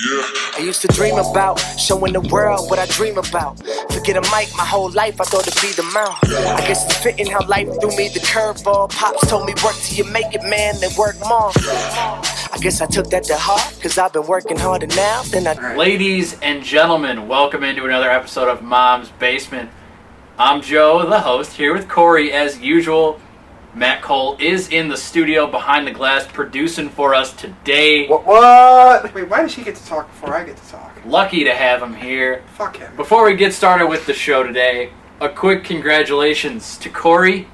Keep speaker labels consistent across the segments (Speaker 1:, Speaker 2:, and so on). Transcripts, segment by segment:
Speaker 1: Yeah.
Speaker 2: I used to dream about showing the world what I dream about. Forget a mic, my whole life I thought it'd be the mouth. I guess it's fitting how life threw me the curveball. Pops told me work till you make it, man, then work more. I guess I took that to heart, cause I've been working harder now than I...
Speaker 3: Ladies and gentlemen, welcome into another episode of Mom's Basement. I'm Joe, the host, here with Corey as usual. Matt Cole is in the studio behind the glass producing for us today.
Speaker 4: What? Wait, why does he get to talk before I get to talk?
Speaker 3: Lucky to have him here.
Speaker 4: Fuck him.
Speaker 3: Before we get started with the show today, a quick congratulations to Corey.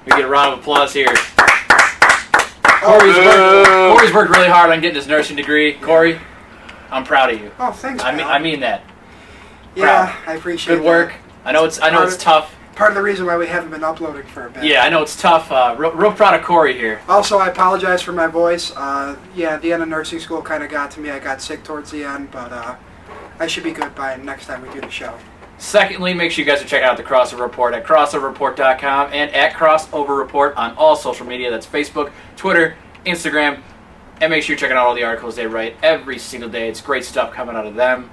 Speaker 3: We get a round of applause here. Corey's worked really hard on getting his nursing degree. Corey, I'm proud of you.
Speaker 4: Oh, thanks,
Speaker 3: I mean that.
Speaker 4: Yeah,
Speaker 3: Proud.
Speaker 4: I appreciate
Speaker 3: Good work.
Speaker 4: That.
Speaker 3: I know it's tough.
Speaker 4: Part of the reason why we haven't been uploading for a bit.
Speaker 3: Yeah, I know it's tough. Real proud of Corey here.
Speaker 4: Also, I apologize for my voice. The end of nursing school kind of got to me. I got sick towards the end, but I should be good by next time we do the show.
Speaker 3: Secondly, make sure you guys are checking out the Crossover Report at crossoverreport.com and at Crossover Report on all social media. That's Facebook, Twitter, Instagram. And make sure you're checking out all the articles they write every single day. It's great stuff coming out of them.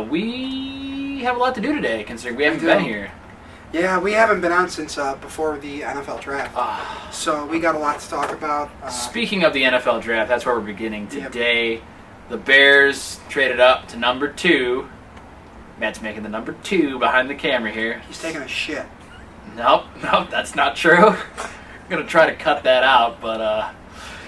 Speaker 3: We have a lot to do today, considering we haven't been here.
Speaker 4: Yeah, we haven't been on since before the NFL draft. So we got a lot to talk about.
Speaker 3: Speaking of the NFL draft, that's where we're beginning today. Yep. The Bears traded up to number 2. Matt's making the number 2 behind the camera here.
Speaker 4: He's taking a shit.
Speaker 3: Nope, that's not true. I'm going to try to cut that out, but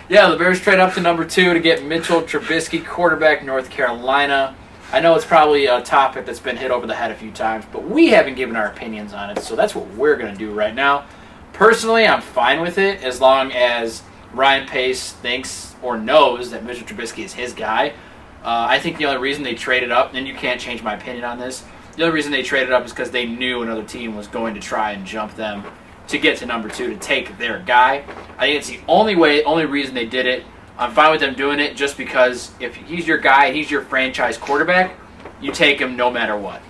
Speaker 3: the Bears trade up to number 2 to get Mitchell Trubisky, quarterback, North Carolina. I know it's probably a topic that's been hit over the head a few times, but we haven't given our opinions on it, so that's what we're going to do right now. Personally, I'm fine with it as long as Ryan Pace thinks or knows that Mitchell Trubisky is his guy. I think the only reason they traded up, and you can't change my opinion on this, the only reason they traded up is because they knew another team was going to try and jump them to get to number 2 to take their guy. I think it's the only reason they did it. I'm fine with them doing it just because if he's your guy, he's your franchise quarterback, you take him no matter what.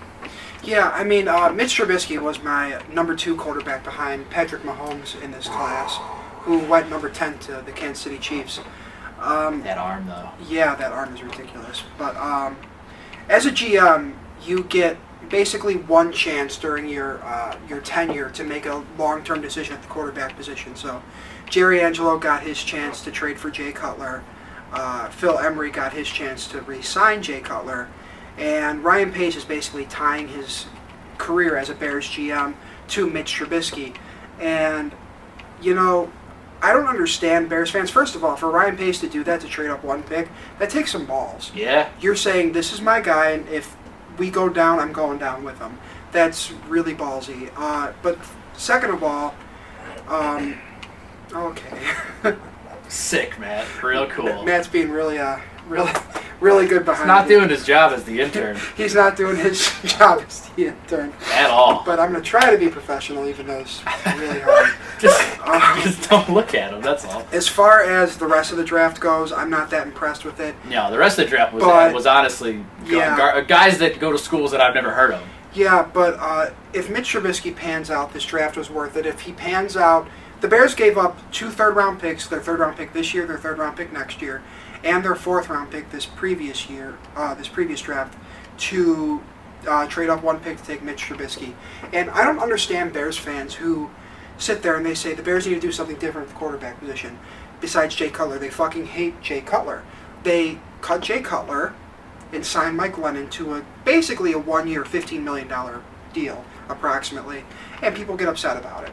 Speaker 4: Yeah, I mean, Mitch Trubisky was my number 2 quarterback behind Patrick Mahomes in this class, who went number 10 to the Kansas City Chiefs.
Speaker 3: That arm, though.
Speaker 4: Yeah, that arm is ridiculous. But as a GM, you get basically one chance during your tenure to make a long-term decision at the quarterback position. So Jerry Angelo got his chance to trade for Jay Cutler. Phil Emery got his chance to re-sign Jay Cutler. And Ryan Pace is basically tying his career as a Bears GM to Mitch Trubisky. And, you know, I don't understand Bears fans. First of all, for Ryan Pace to do that, to trade up one pick, that takes some balls.
Speaker 3: Yeah.
Speaker 4: You're saying, this is my guy, and if we go down, I'm going down with him. That's really ballsy. But second of all, okay.
Speaker 3: Sick, Matt. Real cool.
Speaker 4: Matt's being really good behind.
Speaker 3: He's not doing his job as the intern.
Speaker 4: He's not doing his job as the intern.
Speaker 3: At all.
Speaker 4: But I'm going to try to be professional, even though it's really hard.
Speaker 3: just don't look at him, that's all.
Speaker 4: As far as the rest of the draft goes, I'm not that impressed with it.
Speaker 3: No, the rest of the draft was honestly guys that go to schools that I've never heard of.
Speaker 4: Yeah, but if Mitch Trubisky pans out, this draft was worth it. If he pans out, the Bears gave up 2 third-round picks, their third-round pick this year, their third-round pick next year, and their fourth-round pick this previous year, this previous draft, to trade up 1 pick to take Mitch Trubisky. And I don't understand Bears fans who sit there and they say the Bears need to do something different at the quarterback position besides Jay Cutler. They fucking hate Jay Cutler. They cut Jay Cutler and signed Mike Lennon to basically a 1-year, $15 million deal, approximately, and people get upset about it.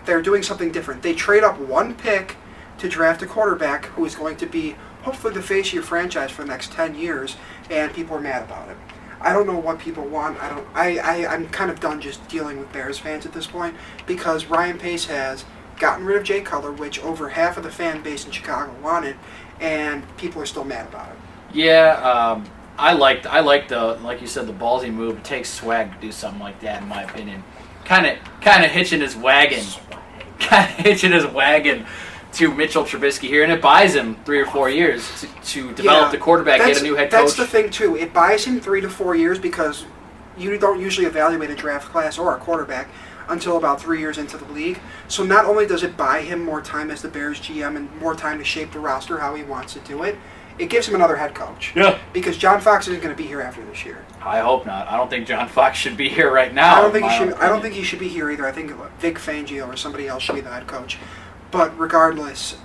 Speaker 4: They're doing something different. They trade up 1 pick to draft a quarterback who is going to be hopefully the face of your franchise for the next 10 years, and people are mad about it. I don't know what people want. I'm kind of done just dealing with Bears fans at this point, because Ryan Pace has gotten rid of Jay Cutler, which over half of the fan base in Chicago wanted, and people are still mad about it.
Speaker 3: Yeah, I liked the, like you said, the ballsy move. It takes swag to do something like that, in my opinion. Kind of hitching his wagon. To Mitchell Trubisky here, and it buys him 3 or 4 years to develop the quarterback, get a new head coach.
Speaker 4: That's the thing, too. It buys him 3 to 4 years because you don't usually evaluate a draft class or a quarterback until about 3 years into the league. So not only does it buy him more time as the Bears GM and more time to shape the roster how he wants to do it, it gives him another head coach.
Speaker 3: Yeah.
Speaker 4: Because John Fox isn't going to be here after this year.
Speaker 3: I hope not. I don't think John Fox should be here right now.
Speaker 4: I don't think he should be here either. I think Vic Fangio or somebody else should be the head coach. But regardless,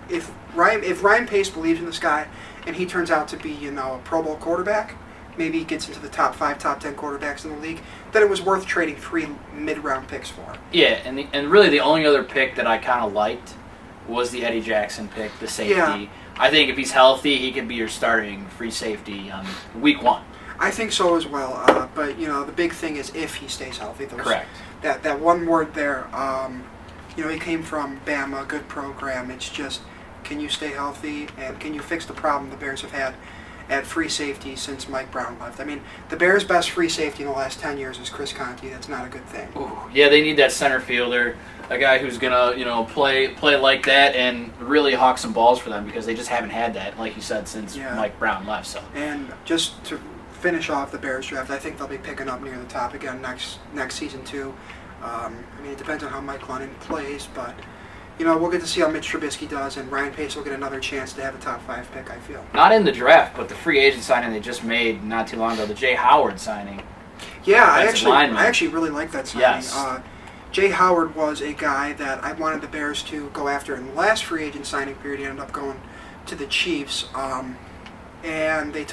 Speaker 4: if Ryan Pace believes in this guy and he turns out to be a Pro Bowl quarterback, maybe he gets into the top 5, top 10 quarterbacks in the league, then it was worth trading 3 mid-round picks for.
Speaker 3: Yeah, and really the only other pick that I kind of liked was the Eddie Jackson pick, the safety.
Speaker 4: Yeah.
Speaker 3: I think if he's healthy, he could be your starting free safety on week 1.
Speaker 4: I think so as well. But the big thing is if he stays healthy.
Speaker 3: Correct.
Speaker 4: That one word there. He came from Bama, good program. It's just, can you stay healthy and can you fix the problem the Bears have had at free safety since Mike Brown left? I mean, the Bears' best free safety in the last 10 years is Chris Conte. That's not a good thing.
Speaker 3: Ooh, yeah, they need that center fielder, a guy who's gonna play like that and really hawk some balls for them because they just haven't had that, like you said, since Mike Brown left. So.
Speaker 4: And just to finish off the Bears draft, I think they'll be picking up near the top again next season too. It depends on how Mike Glennon plays, but we'll get to see how Mitch Trubisky does, and Ryan Pace will get another chance to have a top 5 pick, I feel.
Speaker 3: Not in the draft, but the free agent signing they just made not too long ago, the Jay Howard signing.
Speaker 4: Yeah, I actually really like that signing.
Speaker 3: Yes.
Speaker 4: Jay Howard was a guy that I wanted the Bears to go after in the last free agent signing period. He ended up going to the Chiefs, and they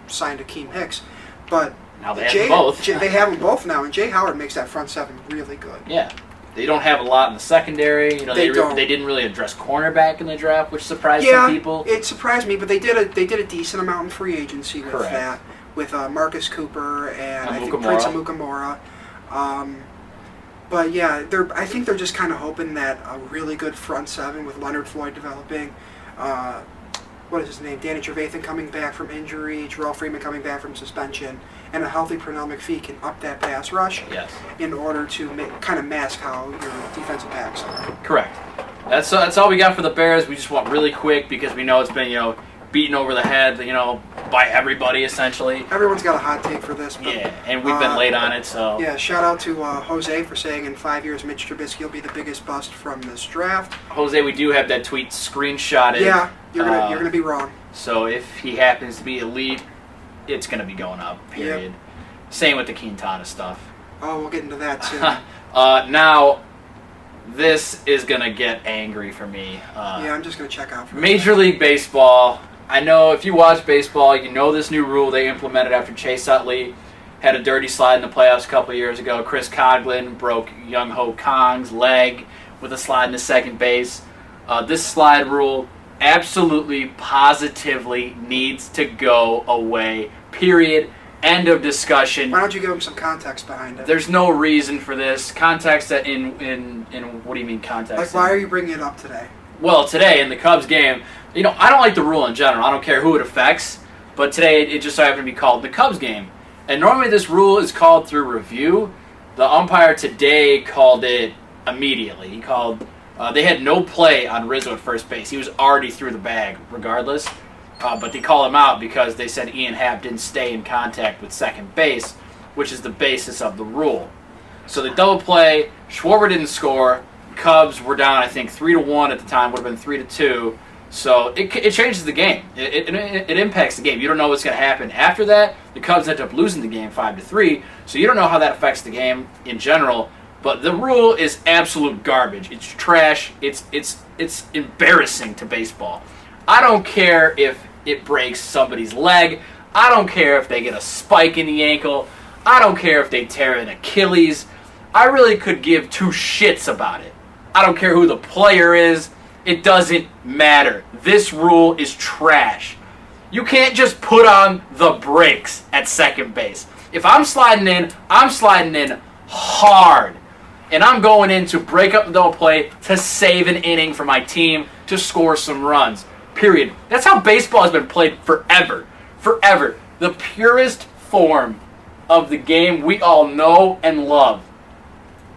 Speaker 4: signed Akeem Hicks, but
Speaker 3: now they have them both.
Speaker 4: They have them both now, and Jay Howard makes that front 7 really good.
Speaker 3: Yeah. They don't have a lot in the secondary.
Speaker 4: They
Speaker 3: didn't really address cornerback in the draft, which surprised some people.
Speaker 4: Yeah, it surprised me, but they did a decent amount in free agency with that, with Marcus Cooper and I think Prince Amukamara. But yeah, I think they're just kind of hoping that a really good front 7 with Leonard Floyd developing. What is his name? Danny Trevathan coming back from injury, Jarrell Freeman coming back from suspension, and a healthy Pernell McPhee can up that pass rush in order to kind of mask how your defensive backs are.
Speaker 3: Correct. That's all we got for the Bears. We just want really quick because we know it's been beaten over the head by everybody essentially.
Speaker 4: Everyone's got a hot take for this. But,
Speaker 3: and we've been late on it. So
Speaker 4: yeah, shout out to Jose for saying in 5 years Mitch Trubisky will be the biggest bust from this draft.
Speaker 3: Jose, we do have that tweet screenshotted.
Speaker 4: Yeah, you're gonna be wrong.
Speaker 3: So if he happens to be elite, it's gonna be going up. Period. Yep. Same with the Quintana stuff.
Speaker 4: Oh, we'll get into that too.
Speaker 3: Now, this is gonna get angry for me.
Speaker 4: I'm just gonna check out for
Speaker 3: Major League Baseball. I know if you watch baseball, you know this new rule they implemented after Chase Utley had a dirty slide in the playoffs a couple years ago. Chris Coghlan broke Young-Ho Kong's leg with a slide into second base. This slide rule absolutely, positively needs to go away. Period. End of discussion.
Speaker 4: Why don't you give them some context behind it?
Speaker 3: There's no reason for this. Context that in what do you mean context?
Speaker 4: Like, why are you bringing it up today?
Speaker 3: Well, today in the Cubs game, I don't like the rule in general. I don't care who it affects, but today it just so happened to be called the Cubs game. And normally this rule is called through review. The umpire today called it immediately. He called, they had no play on Rizzo at first base. He was already through the bag regardless. But they called him out because they said Ian Happ didn't stay in contact with second base, which is the basis of the rule. So the double play, Schwarber didn't score. Cubs were down, I think, 3-1 at the time. Would have been 3-2. So it changes the game. It impacts the game. You don't know what's going to happen after that. The Cubs end up losing the game 5-3. So you don't know how that affects the game in general. But the rule is absolute garbage. It's trash. It's embarrassing to baseball. I don't care if it breaks somebody's leg. I don't care if they get a spike in the ankle. I don't care if they tear an Achilles. I really could give two shits about it. I don't care who the player is. It doesn't matter. This rule is trash. You can't just put on the brakes at second base. If I'm sliding in hard. And I'm going in to break up the double play to save an inning for my team to score some runs. Period. That's how baseball has been played forever. Forever. The purest form of the game we all know and love.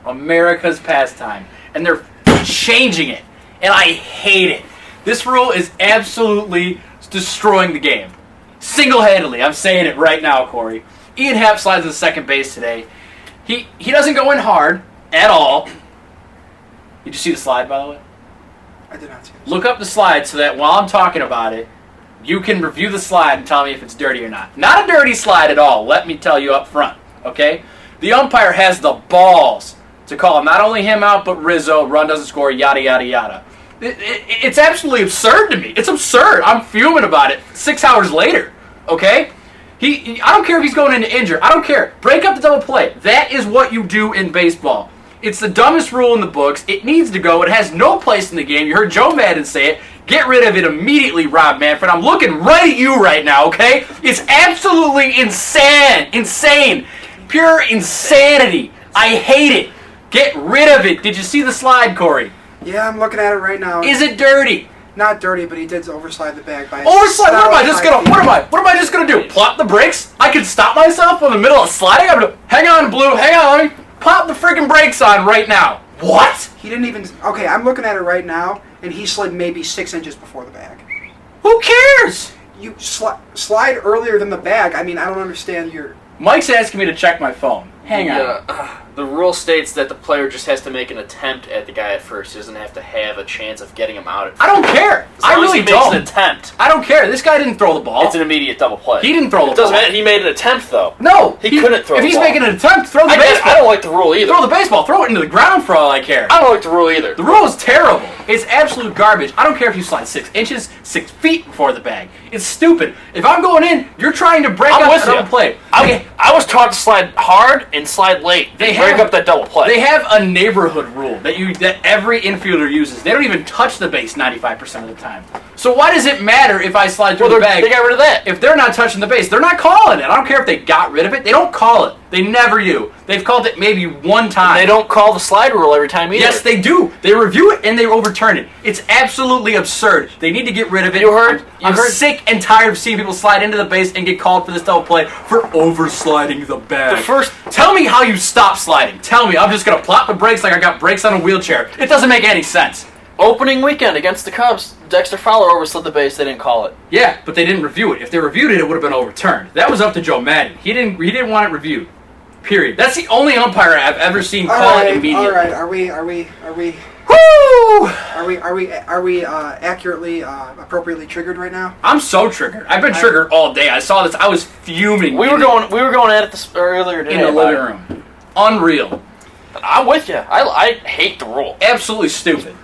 Speaker 3: America's pastime. And they're changing it. And I hate it. This rule is absolutely destroying the game. Single-handedly. I'm saying it right now, Corey. Ian Happ slides to second base today. He doesn't go in hard at all. Did you see the slide, by the way?
Speaker 4: I did not see it.
Speaker 3: Look up the slide so that while I'm talking about it, You can review the slide and tell me if it's dirty or not. Not a dirty slide at all, let me tell you up front, okay? The umpire has the balls to call not only him out, but Rizzo, run doesn't score, yada, yada, yada. It's absolutely absurd to me. It's absurd. I'm fuming about it 6 hours later, okay? I don't care if he's going into injury. I don't care. Break up the double play. That is what you do in baseball. It's the dumbest rule in the books. It needs to go. It has no place in the game. You heard Joe Madden say it. Get rid of it immediately, Rob Manfred. I'm looking right at you right now, okay? It's absolutely insane. Pure insanity. I hate it. Get rid of it. Did you see the slide, Corey?
Speaker 4: Yeah, I'm looking at it right now.
Speaker 3: Is it dirty?
Speaker 4: Not dirty, but he did overslide the bag by.
Speaker 3: Overslide? What am I just gonna do? Plop the brakes? I can stop myself in the middle of sliding. I'm gonna hang on, Blue. Hang on. Let me pop the freaking brakes on right now. What?
Speaker 4: He didn't even. Okay, I'm looking at it right now, and he slid maybe 6 inches before the bag.
Speaker 3: Who cares?
Speaker 4: You slide earlier than the bag. I mean, I don't understand your.
Speaker 3: Mike's asking me to check my phone. Hang on.
Speaker 1: The rule states that the player just has to make an attempt at the guy at first. He doesn't have to have a chance of getting him out at first.
Speaker 3: I don't care. I really
Speaker 1: makes
Speaker 3: don't.
Speaker 1: An attempt.
Speaker 3: I don't care. This guy didn't throw the ball.
Speaker 1: It's an immediate double play.
Speaker 3: He didn't throw the ball.
Speaker 1: It doesn't matter. He made an attempt, though.
Speaker 3: No.
Speaker 1: He couldn't throw the ball.
Speaker 3: If he's making an attempt, throw the baseball.
Speaker 1: I don't like the rule either.
Speaker 3: Throw the baseball. Throw it into the ground for all I care.
Speaker 1: I don't like the rule either.
Speaker 3: The rule is terrible. It's absolute garbage. I don't care if you slide 6 inches, 6 feet before the bag. It's stupid. If I'm going in, you're trying to break up a double play.
Speaker 1: I was taught to slide hard and slide late. Break up that double play.
Speaker 3: They have a neighborhood rule that every infielder uses. They don't even touch the base 95% of the time. So why does it matter if I slide through the bag?
Speaker 1: They got rid of that.
Speaker 3: If they're not touching the base, they're not calling it. I don't care if they got rid of it. They don't call it. They never do. They've called it maybe one time.
Speaker 1: They don't call the slide rule every time either.
Speaker 3: Yes, they do. They review it and they overturn it. It's absolutely absurd. They need to get rid of it. I'm sick and tired of seeing people slide into the base and get called for this double play for oversliding the bag. Tell me how you stop sliding. Tell me. I'm just going to plop the brakes like I got brakes on a wheelchair. It doesn't make any sense.
Speaker 1: Opening weekend against the Cubs, Dexter Fowler overslid the base. They didn't call it.
Speaker 3: Yeah, but they didn't review it. If they reviewed it, it would have been overturned. That was up to Joe Madden. He didn't want it reviewed. Period. That's the only umpire I've ever seen call it immediately.
Speaker 4: All right, are we
Speaker 3: Woo!
Speaker 4: Are we accurately, appropriately triggered right now?
Speaker 3: I'm so triggered. I've been triggered all day. I saw this. I was fuming.
Speaker 1: We were going at it earlier today
Speaker 3: in the living room. Unreal.
Speaker 1: I'm with you. I hate the rule.
Speaker 3: Absolutely stupid.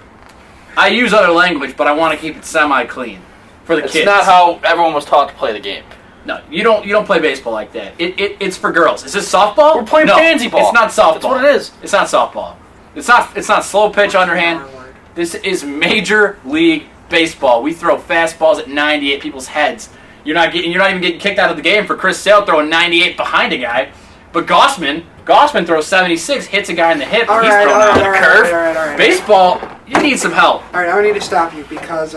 Speaker 3: I use other language, but I want to keep it semi-clean for the kids.
Speaker 1: It's not how everyone was taught to play the game.
Speaker 3: No, you don't play baseball like that. It's for girls. Is this softball?
Speaker 1: We're playing pansy ball.
Speaker 3: It's not softball.
Speaker 1: That's what it is.
Speaker 3: It's not softball. It's not slow pitch underhand. This is Major League Baseball. We throw fastballs at 90 at people's heads. You're not even getting kicked out of the game for Chris Sale throwing 98 behind a guy. But Gossman throws 76, hits a guy in the hip, and he's thrown out of the curve.
Speaker 4: All right.
Speaker 3: Baseball, you need some help.
Speaker 4: All right, I need to stop you because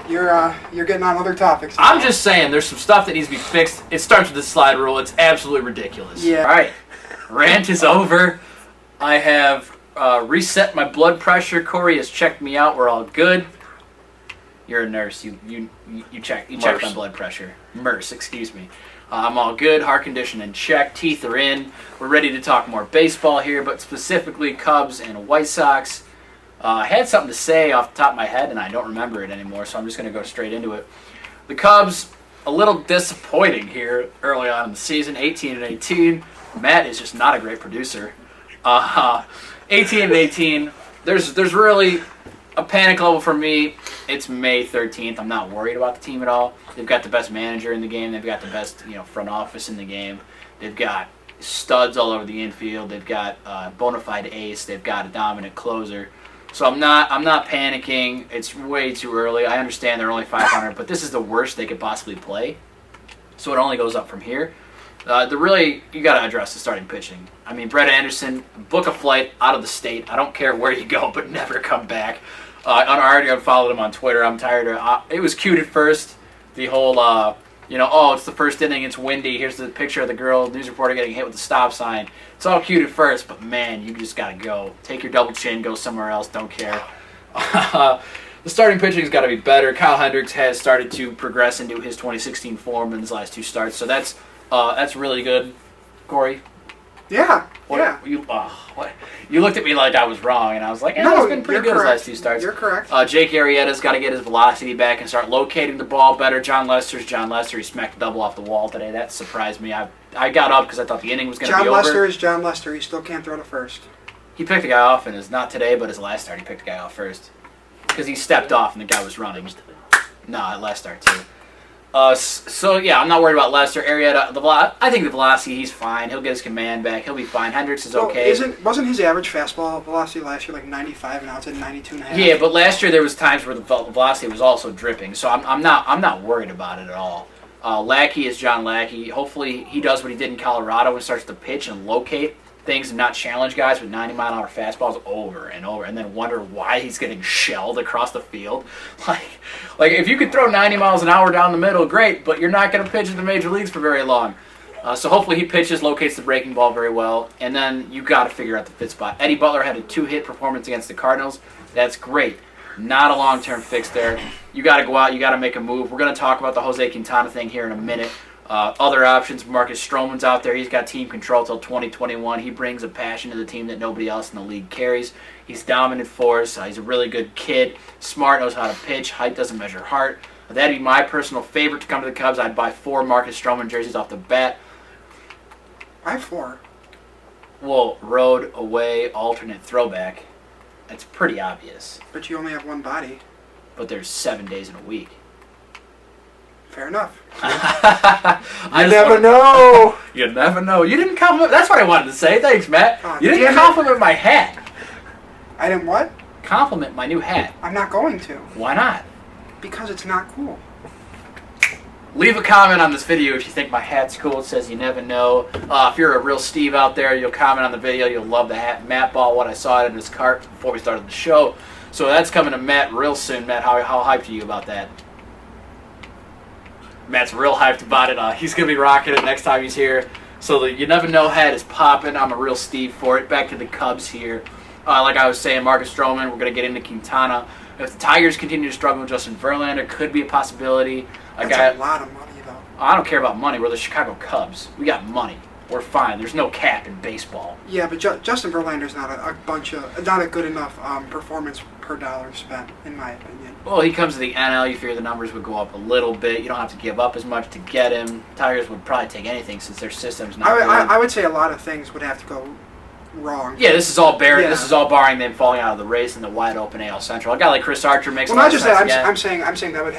Speaker 4: you're getting on other topics.
Speaker 3: I'm just saying, there's some stuff that needs to be fixed. It starts with the slide rule. It's absolutely ridiculous.
Speaker 4: Yeah.
Speaker 3: All right, rant is over. I have reset my blood pressure. Corey has checked me out. We're all good. You're a nurse. You checked my blood pressure. M.O.M.S, excuse me. I'm all good. Heart condition in check. Teeth are in. We're ready to talk more baseball here, but specifically Cubs and White Sox. I had something to say off the top of my head, and I don't remember it anymore, so I'm just going to go straight into it. The Cubs, a little disappointing here early on in the season, 18-18. Matt is just not a great producer. 18-18. There's really a panic level for me. It's May 13th. I'm not worried about the team at all. They've got the best manager in the game. They've got the best front office in the game. They've got studs all over the infield. They've got a bona fide ace. They've got a dominant closer. So I'm not panicking. It's way too early. I understand they're only 500, but this is the worst they could possibly play. So it only goes up from here. You got to address the starting pitching. I mean, Brett Anderson, book a flight out of the state. I don't care where you go, but never come back. I already unfollowed him on Twitter. I'm tired of it. Was cute at first. The whole, it's the first inning, it's windy. Here's the picture of the girl, news reporter getting hit with the stop sign. It's all cute at first, but man, you just got to go. Take your double chin, go somewhere else, don't care. The starting pitching's got to be better. Kyle Hendricks has started to progress into his 2016 form in his last two starts, so that's really good. Corey,
Speaker 4: Yeah.
Speaker 3: What,
Speaker 4: Yeah.
Speaker 3: What? You looked at me like I was wrong, and I was like,
Speaker 4: No,
Speaker 3: he's been pretty
Speaker 4: you're
Speaker 3: good his
Speaker 4: correct.
Speaker 3: last 2 starts.
Speaker 4: You're correct.
Speaker 3: Jake Arrieta's got to get his velocity back and start locating the ball better. John Lester's John Lester. He smacked a double off the wall today. That surprised me. I got up because I thought the inning was going to be
Speaker 4: John
Speaker 3: over.
Speaker 4: Lester is John Lester. He still can't throw to first.
Speaker 3: He picked a guy off, and it's not today, but his last start he picked a guy off first because he stepped off and the guy was running. No, at last start too. So yeah, I'm not worried about Lester. Arrieta, I think the velocity, he's fine. He'll get his command back. He'll be fine. Hendricks is okay.
Speaker 4: Wasn't his average fastball velocity last year like 95, and now it's at 92.5?
Speaker 3: Yeah, but last year there was times where the velocity was also dripping, so I'm not worried about it at all. Lackey is John Lackey. Hopefully he does what he did in Colorado and starts to pitch and locate things and not challenge guys with 90-mile-an-hour fastballs over and over, and then wonder why he's getting shelled across the field. Like if you could throw 90 miles an hour down the middle, great, but you're not going to pitch in the major leagues for very long. So hopefully he pitches, locates the breaking ball very well, and then you got to figure out the fit spot. Eddie Butler had a 2-hit performance against the Cardinals. That's great. Not a long-term fix there. You got to go out. You got to make a move. We're going to talk about the Jose Quintana thing here in a minute. Other options, Marcus Stroman's out there. He's got team control till 2021. He brings a passion to the team that nobody else in the league carries. He's dominant force. He's a really good kid. Smart, knows how to pitch. Height doesn't measure heart. That'd be my personal favorite to come to the Cubs. I'd buy 4 Marcus Stroman jerseys off the bat.
Speaker 4: Why 4?
Speaker 3: Well, road, away, alternate, throwback. That's pretty obvious.
Speaker 4: But you only have one body.
Speaker 3: But there's 7 days in a week.
Speaker 4: Fair enough.
Speaker 3: I
Speaker 4: never know.
Speaker 3: You never know. You didn't compliment. That's what I wanted to say. Thanks, Matt.
Speaker 4: Oh,
Speaker 3: You didn't
Speaker 4: damn it.
Speaker 3: compliment my hat.
Speaker 4: I didn't what?
Speaker 3: Compliment my new hat.
Speaker 4: I'm not going to.
Speaker 3: Why not?
Speaker 4: Because it's not cool.
Speaker 3: Leave a comment on this video if you think my hat's cool. It says you never know. If you're a real Steve out there, you'll comment on the video. You'll love the hat. Matt bought what I saw it in his cart before we started the show. So that's coming to Matt real soon. Matt, how hyped are you about that? Matt's real hyped about it. He's going to be rocking it next time he's here. So the You Never Know hat is popping. I'm a real Steve for it. Back to the Cubs here. Like I was saying, Marcus Stroman, we're going to get into Quintana. If the Tigers continue to struggle with Justin Verlander, could be a possibility.
Speaker 4: That's a lot of money, though.
Speaker 3: I don't care about money. We're the Chicago Cubs. We got money. We're fine. There's no cap in baseball.
Speaker 4: Yeah, but Justin Verlander's not not a good enough performance per dollar spent, in my opinion.
Speaker 3: Well, he comes to the NL. You figure the numbers would go up a little bit. You don't have to give up as much to get him. Tigers would probably take anything since their system's not good.
Speaker 4: I would say a lot of things would have to go wrong.
Speaker 3: Yeah, this is all barring.
Speaker 4: Yeah.
Speaker 3: This is all barring them falling out of the race in the wide open AL Central. A guy like Chris Archer makes.
Speaker 4: Well,
Speaker 3: a lot
Speaker 4: not just
Speaker 3: of sense
Speaker 4: that.
Speaker 3: again.
Speaker 4: I'm saying they would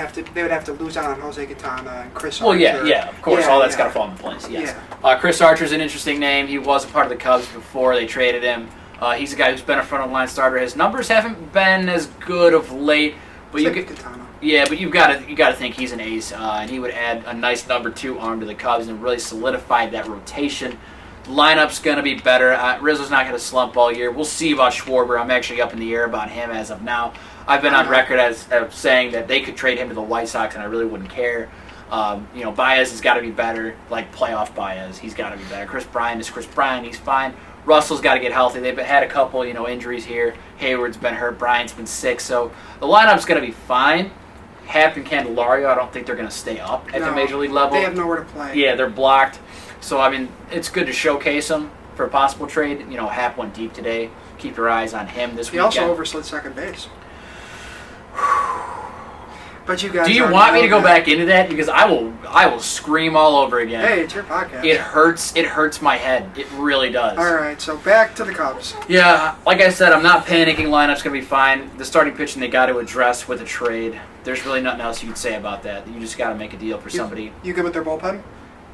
Speaker 4: have to lose out on Jose Quintana and Chris
Speaker 3: Well,
Speaker 4: Archer.
Speaker 3: yeah, of course.
Speaker 4: Yeah,
Speaker 3: All that's
Speaker 4: yeah.
Speaker 3: got to fall into place. Yes. Chris Archer's an interesting name. He was a part of the Cubs before they traded him. He's a guy who's been a front of the line starter. His numbers haven't been as good of late, but
Speaker 4: Same with Quintana.
Speaker 3: yeah, but you got to think he's an ace, and he would add a nice number 2 arm to the Cubs and really solidify that rotation. The lineup's going to be better. Rizzo's not going to slump all year. We'll see about Schwarber. I'm actually up in the air about him as of now. I've been on record as saying that they could trade him to the White Sox, and I really wouldn't care. Baez has got to be better, like playoff Baez. He's got to be better. Chris Bryant is Chris Bryant. He's fine. Russell's got to get healthy. They've had a couple, injuries here. Hayward's been hurt. Bryant's been sick. So the lineup's going to be fine. Happ and Candelario, I don't think they're going to stay up at the major league level.
Speaker 4: They have nowhere to play.
Speaker 3: Yeah, they're blocked. So, it's good to showcase them for a possible trade. Hap went deep today. Keep your eyes on him this weekend.
Speaker 4: He also overslid second base. But you guys.
Speaker 3: Do you want me to go back into that? Because I will scream all over again.
Speaker 4: Hey, it's your podcast.
Speaker 3: It hurts. It hurts my head. It really does.
Speaker 4: All right, so back to the Cubs.
Speaker 3: Yeah, like I said, I'm not panicking. Lineup's gonna be fine. The starting pitching they got to address with a trade. There's really nothing else you can say about that. You just got to make a deal for somebody.
Speaker 4: You good with their bullpen?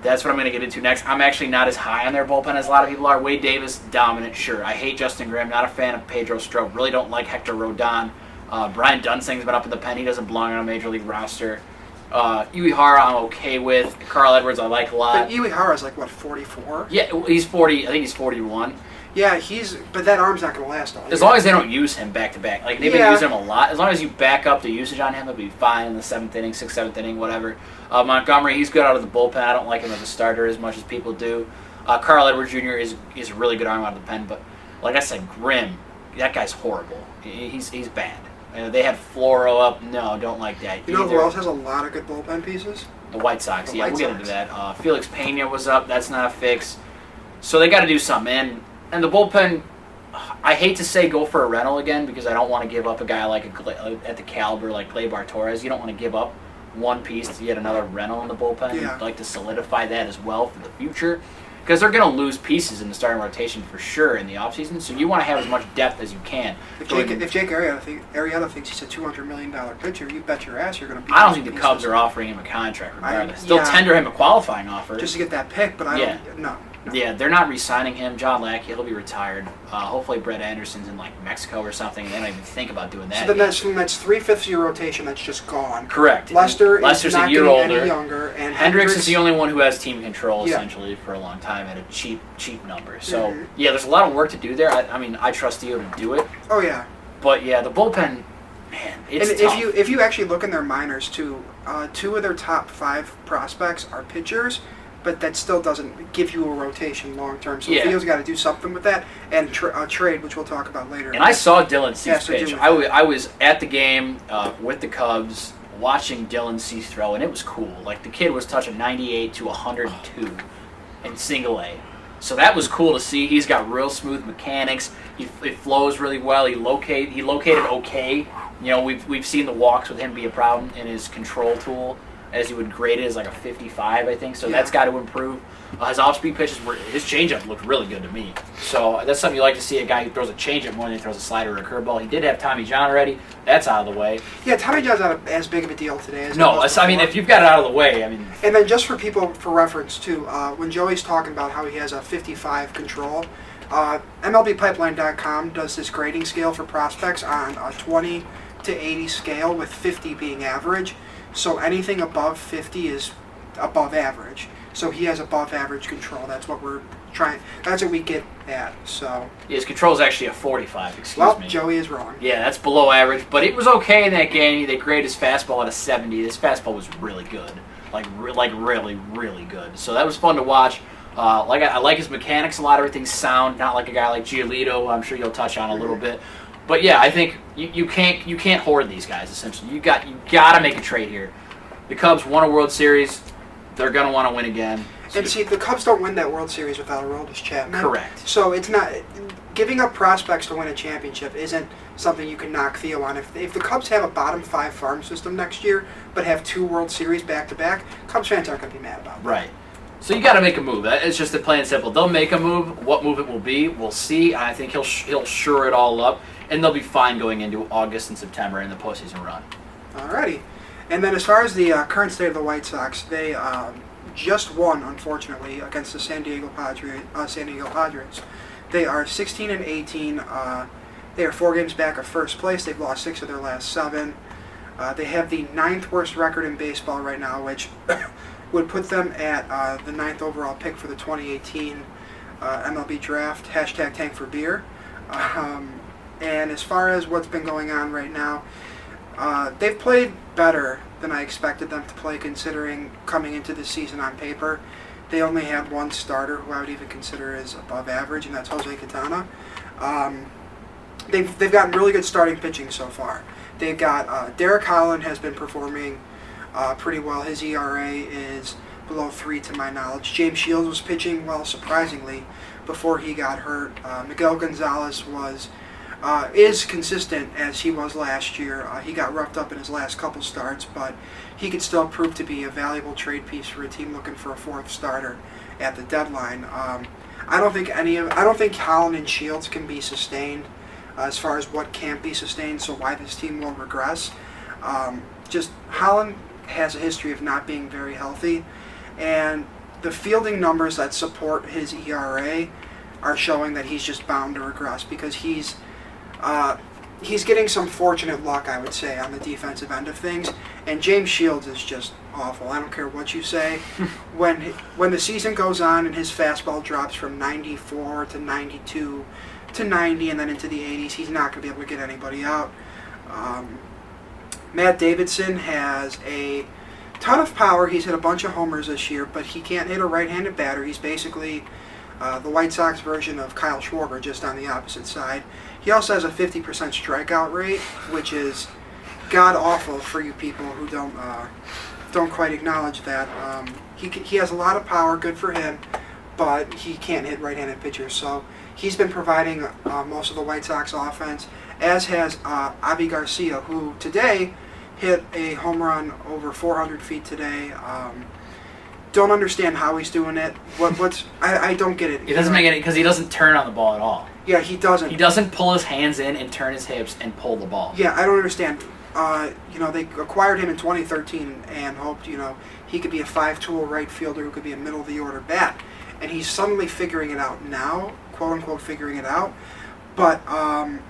Speaker 3: That's what I'm going to get into next. I'm actually not as high on their bullpen as a lot of people are. Wade Davis, dominant, sure. I hate Justin Graham. Not a fan of Pedro Strop. Really don't like Hector Rodon. Brian Dunsing's been up in the pen. He doesn't belong on a major league roster. Uehara I'm okay with. Carl Edwards I like a lot.
Speaker 4: But Uehara's like, what, 44?
Speaker 3: Yeah, he's 40. I think he's 41.
Speaker 4: Yeah, but that arm's not going to last all year.
Speaker 3: As long as they don't use him back to back. Like, they've been using him a lot. As long as you back up the usage on him, he'll be fine in the 7th inning, 6th, 7th inning, whatever. Montgomery, he's good out of the bullpen. I don't like him as a starter as much as people do. Carl Edwards Jr. is a really good arm out of the pen, but like I said, Grimm, that guy's horrible. He's bad. They had Floro up. No, don't like that
Speaker 4: You know
Speaker 3: either.
Speaker 4: who else has a lot of good bullpen pieces?
Speaker 3: The White Sox.
Speaker 4: The
Speaker 3: Yeah,
Speaker 4: White
Speaker 3: we'll get
Speaker 4: Sox.
Speaker 3: into that. Felix Pena was up. That's not a fix. So they got to do something. And the bullpen, I hate to say go for a rental again because I don't want to give up a guy like at the caliber like Gleyber Torres. You don't want to give up one piece to get another rental in the bullpen.
Speaker 4: Yeah.
Speaker 3: You'd like to solidify that as well for the future because they're going to lose pieces in the starting rotation for sure in the offseason. So you want to have as much depth as you can.
Speaker 4: If Jake Arrieta thinks he's a $200 million pitcher, you bet your ass you're going to be.
Speaker 3: I don't think the Cubs are offering him a contract regardless. They'll tender him a qualifying offer.
Speaker 4: Just to get that pick, but I don't. No.
Speaker 3: Yeah, they're not re-signing him. John Lackey, he'll be retired. Hopefully Brett Anderson's in like Mexico or something, and they don't even think about doing that.
Speaker 4: So then that's 3/5 year rotation that's just gone.
Speaker 3: Correct.
Speaker 4: Lester's
Speaker 3: is
Speaker 4: not
Speaker 3: a year
Speaker 4: getting
Speaker 3: older.
Speaker 4: any younger, and
Speaker 3: Hendricks is the only one who has team control essentially for a long time at a cheap number. So yeah, there's a lot of work to do there. I mean, I trust Theo to do it.
Speaker 4: Oh yeah.
Speaker 3: But yeah, the bullpen, man, it's tough.
Speaker 4: If you actually look in their minors too, 2 of their top 5 prospects are pitchers. But that still doesn't give you a rotation long term. So Theo's got to do something with that and trade, which we'll talk about later.
Speaker 3: And I saw Dylan Cease pitch. I was at the game with the Cubs watching Dylan Cease throw, and it was cool. Like the kid was touching 98 to 102 in single A. So that was cool to see. He's got real smooth mechanics. It flows really well. He located okay. You know, we've seen the walks with him be a problem in his control tool. As you would grade it as like a 55, I think. So that's got to improve. His off-speed pitches, his changeup looked really good to me. So that's something you like to see, a guy who throws a changeup more than he throws a slider or a curveball. He did have Tommy John already. That's out of the way.
Speaker 4: Yeah, Tommy John's not as big of a deal today as
Speaker 3: no, I mean, if you've got it out of the way, I mean.
Speaker 4: And then just for people, for reference too, when Joey's talking about how he has a 55 control, MLBpipeline.com does this grading scale for prospects on a 20 to 80 scale, with 50 being average. So anything above 50 is above average. So he has above average control. That's what we're trying. That's what we get at. So
Speaker 3: his control is actually a 45. Excuse me.
Speaker 4: Well, Joey is wrong.
Speaker 3: Yeah, that's below average, but it was okay in that game. They graded his fastball at a 70. This fastball was really good, like really, really good. So that was fun to watch. I like his mechanics a lot. Everything's sound. Not like a guy like Giolito. I'm sure you'll touch on a little bit. But yeah, I think you can't hoard these guys. Essentially, you got to make a trade here. The Cubs won a World Series; they're gonna want to win again.
Speaker 4: And see, the Cubs don't win that World Series without Aroldis Chapman.
Speaker 3: Correct.
Speaker 4: So it's not giving up prospects to win a championship isn't something you can knock Theo on. If the Cubs have a bottom 5 farm system next year, but have 2 World Series back to back, Cubs fans aren't gonna be mad about that.
Speaker 3: Right. So you got to make a move. It's just plain and simple. They'll make a move. What move it will be, we'll see. I think he'll shore it all up, and they'll be fine going into August and September in the postseason run.
Speaker 4: Alrighty. And then as far as the current state of the White Sox, they just won, unfortunately, against the San Diego Padres. They are 16-18. They are 4 games back of first place. They've lost 6 of their last 7. They have the 9th worst record in baseball right now, which would put them at the 9th overall pick for the 2018 MLB draft, hashtag tank for beer. And as far as what's been going on right now, they've played better than I expected them to play, considering coming into the season on paper. They only had 1 starter who I would even consider as above average, and that's Jose Quintana. They've gotten really good starting pitching so far. They've got Derek Holland has been performing pretty well. His ERA is below 3 to my knowledge. James Shields was pitching well, surprisingly, before he got hurt. Miguel Gonzalez is consistent as he was last year. He got roughed up in his last couple starts, but he could still prove to be a valuable trade piece for a team looking for a 4th starter at the deadline. I don't think Holland and Shields can be sustained as far as what can't be sustained, so why this team will regress. Just Holland has a history of not being very healthy, and the fielding numbers that support his ERA are showing that he's just bound to regress, because he's getting some fortunate luck, I would say, on the defensive end of things. And James Shields is just awful. I don't care what you say. When the season goes on and his fastball drops from 94 to 92 to 90 and then into the 80s, he's not going to be able to get anybody out. Matt Davidson has a ton of power. He's hit a bunch of homers this year, but he can't hit a right-handed batter. He's basically the White Sox version of Kyle Schwarber, just on the opposite side. He also has a 50% strikeout rate, which is god-awful for you people who don't quite acknowledge that. He has a lot of power, good for him, but he can't hit right-handed pitchers. So he's been providing most of the White Sox offense, as has Javy Garcia, who today hit a home run over 400 feet today. Don't understand how he's doing it. I don't get it.
Speaker 3: It doesn't make any, because he doesn't turn on the ball at all.
Speaker 4: Yeah, he doesn't.
Speaker 3: He doesn't pull his hands in and turn his hips and pull the ball.
Speaker 4: Yeah, I don't understand. They acquired him in 2013 and hoped, he could be a 5-tool right fielder who could be a middle-of-the-order bat. And he's suddenly figuring it out now, quote-unquote figuring it out. But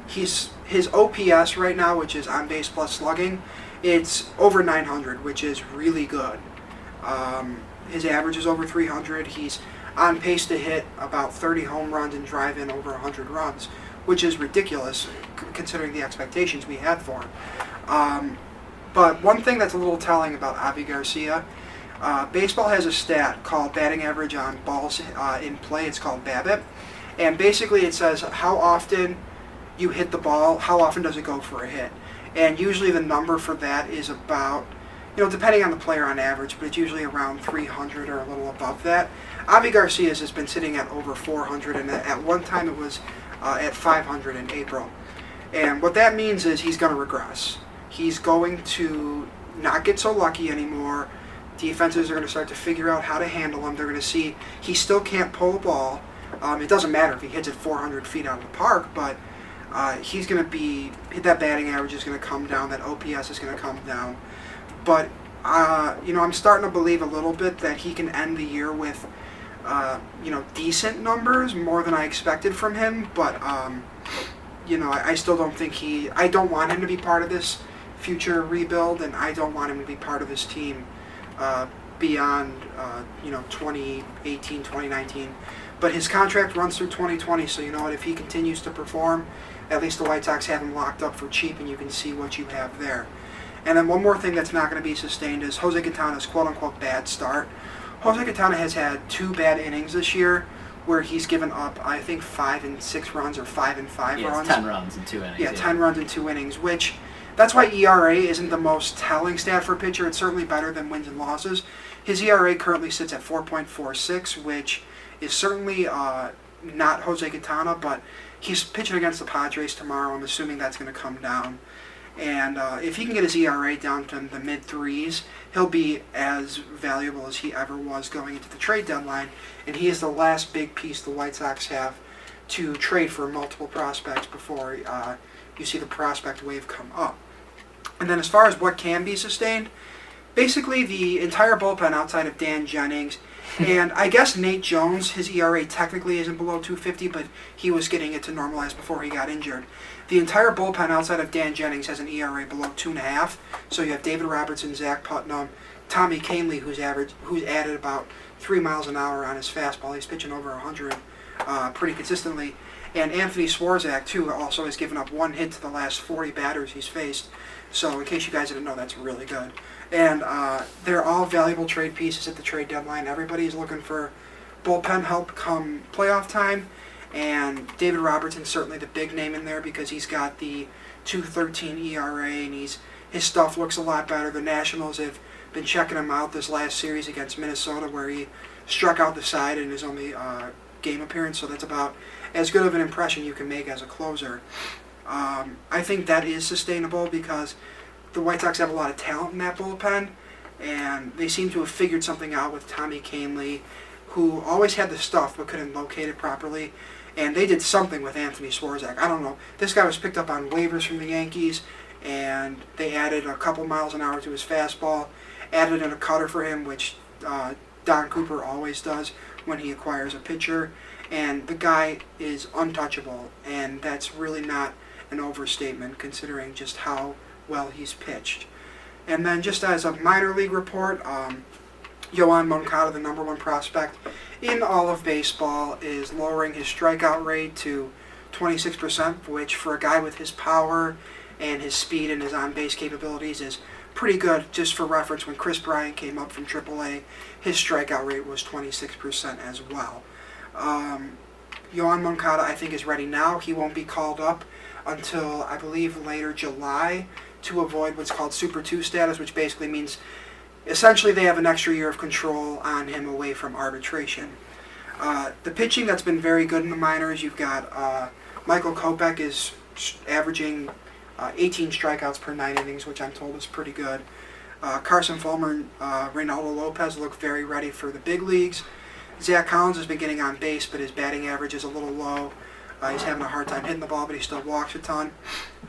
Speaker 4: his OPS right now, which is on base plus slugging, it's over 900, which is really good. His average is over 300. He's on pace to hit about 30 home runs and drive in over 100 runs, which is ridiculous considering the expectations we had for him. But one thing that's a little telling about Javy Garcia, baseball has a stat called batting average on balls in play. It's called BABIP. And basically it says how often you hit the ball, how often does it go for a hit. And usually the number for that is about, depending on the player on average, but it's usually around 300 or a little above that. Javy Garcia's has been sitting at over 400, and at one time it was at 500 in April. And what that means is he's going to regress. He's going to not get so lucky anymore. Defenses are going to start to figure out how to handle him. They're going to see he still can't pull a ball. It doesn't matter if he hits it 400 feet out of the park, but he's going to be, that batting average is going to come down, that OPS is going to come down. But, I'm starting to believe a little bit that he can end the year with, decent numbers, more than I expected from him. But, I still don't think I don't want him to be part of this future rebuild, and I don't want him to be part of this team beyond, 2018, 2019. But his contract runs through 2020, so if he continues to perform, at least the White Sox have him locked up for cheap, and you can see what you have there. And then one more thing that's not going to be sustained is Jose Quintana's quote-unquote bad start. Jose Quintana has had 2 bad innings this year where he's given up, I think, 5 and 6 runs or 5 and 5 runs.
Speaker 3: 10 runs in 2 innings.
Speaker 4: Yeah, 10 runs in 2 innings, which that's why ERA isn't the most telling stat for a pitcher. It's certainly better than wins and losses. His ERA currently sits at 4.46, which is certainly not Jose Quintana, but he's pitching against the Padres tomorrow. I'm assuming that's going to come down. And if he can get his ERA down to the mid-3s, he'll be as valuable as he ever was going into the trade deadline. And he is the last big piece the White Sox have to trade for multiple prospects before you see the prospect wave come up. And then as far as what can be sustained, basically the entire bullpen outside of Dan Jennings, and I guess Nate Jones, his ERA technically isn't below 250, but he was getting it to normalize before he got injured. The entire bullpen outside of Dan Jennings has an ERA below 2.5. So you have David Robertson, Zach Putnam, Tommy Kahnle, who's added about 3 miles an hour on his fastball. He's pitching over 100 pretty consistently. And Anthony Swarzak, too, also has given up 1 hit to the last 40 batters he's faced. So in case you guys didn't know, that's really good. And they're all valuable trade pieces at the trade deadline. Everybody's looking for bullpen help come playoff time. And David Robertson's certainly the big name in there because he's got the 2.13 ERA and his stuff looks a lot better. The Nationals have been checking him out this last series against Minnesota where he struck out the side in his only game appearance. So that's about as good of an impression you can make as a closer. I think that is sustainable because the White Sox have a lot of talent in that bullpen, and they seem to have figured something out with Tommy Kahnle, who always had the stuff but couldn't locate it properly. And they did something with Anthony Swarzak. I don't know. This guy was picked up on waivers from the Yankees, and they added a couple miles an hour to his fastball, added in a cutter for him, which Don Cooper always does when he acquires a pitcher. And the guy is untouchable, and that's really not an overstatement considering just how well he's pitched. And then just as a minor league report, Yoan Moncada, the number 1 prospect in all of baseball, is lowering his strikeout rate to 26%, which for a guy with his power and his speed and his on-base capabilities is pretty good. Just for reference, when Chris Bryant came up from AAA, his strikeout rate was 26% as well. Yoan Moncada, I think, is ready now. He won't be called up until, I believe, later July to avoid what's called Super 2 status, which basically means essentially they have an extra year of control on him away from arbitration. The pitching that's been very good in the minors, you've got Michael Kopech is averaging 18 strikeouts per 9 innings, which I'm told is pretty good. Carson Fulmer and Reynaldo Lopez look very ready for the big leagues. Zach Collins has been getting on base, but his batting average is a little low. He's having a hard time hitting the ball, but he still walks a ton.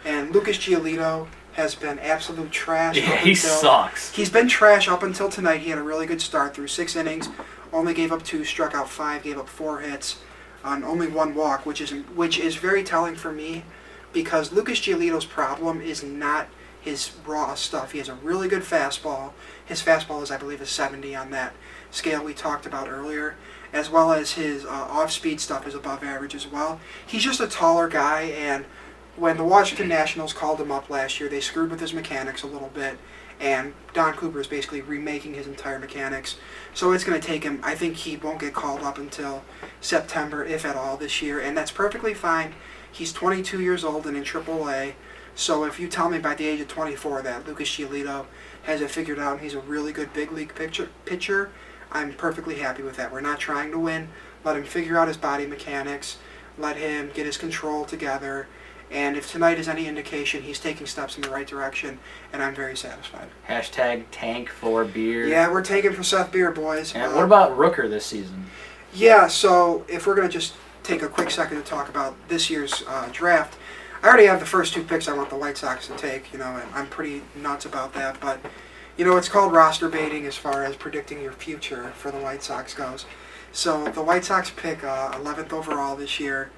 Speaker 4: And Lucas Giolito has been absolute trash.
Speaker 3: Yeah, he sucks.
Speaker 4: He's been trash up until tonight. He had a really good start through 6 innings, only gave up 2, struck out 5, gave up 4 hits, on only 1 walk, which is very telling for me, because Lucas Giolito's problem is not his raw stuff. He has a really good fastball. His fastball is, I believe, a 70 on that scale we talked about earlier, as well as his off-speed stuff is above average as well. He's just a taller guy, and when the Washington Nationals called him up last year, they screwed with his mechanics a little bit, and Don Cooper is basically remaking his entire mechanics. So it's going to take him, I think he won't get called up until September, if at all, this year, and that's perfectly fine. He's 22 years old and in AAA, so if you tell me by the age of 24 that Lucas Giolito has it figured out and he's a really good big league pitcher, I'm perfectly happy with that. We're not trying to win. Let him figure out his body mechanics. Let him get his control together. And if tonight is any indication, he's taking steps in the right direction, and I'm very satisfied.
Speaker 3: Hashtag tank for beer.
Speaker 4: Yeah, we're tanking for Seth Beer, boys.
Speaker 3: And what about Rooker this season?
Speaker 4: Yeah, so if we're going to just take a quick second to talk about this year's draft, I already have the first 2 picks I want the White Sox to take, and I'm pretty nuts about that, but it's called roster baiting as far as predicting your future for the White Sox goes. So the White Sox pick 11th overall this year,